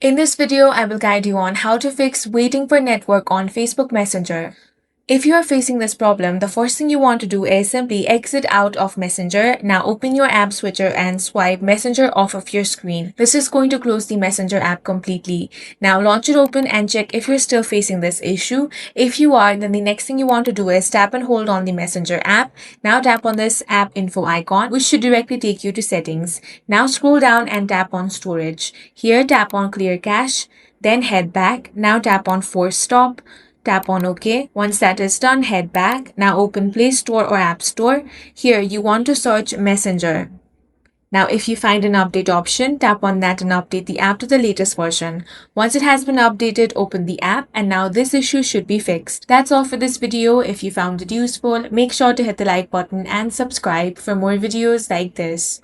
In this video, I will guide you on how to fix waiting for network on Facebook Messenger. If you are facing this problem, the first thing you want to do is simply exit out of Messenger. Now open your app switcher and swipe Messenger off of your screen. This is going to close the Messenger app completely. Now launch it open and check if you're still facing this issue. If you are, then the next thing you want to do is tap and hold on the Messenger app. Now tap on this app info icon, which should directly take you to settings. Now scroll down and tap on storage. Here tap on clear cache, then head back. Now tap on force stop. Tap on OK. Once that is done, head back. Now open Play Store or App Store. Here you want to search Messenger. Now if you find an update option, tap on that and update the app to the latest version. Once it has been updated, open the app and now this issue should be fixed. That's all for this video. If you found it useful, make sure to hit the like button and subscribe for more videos like this.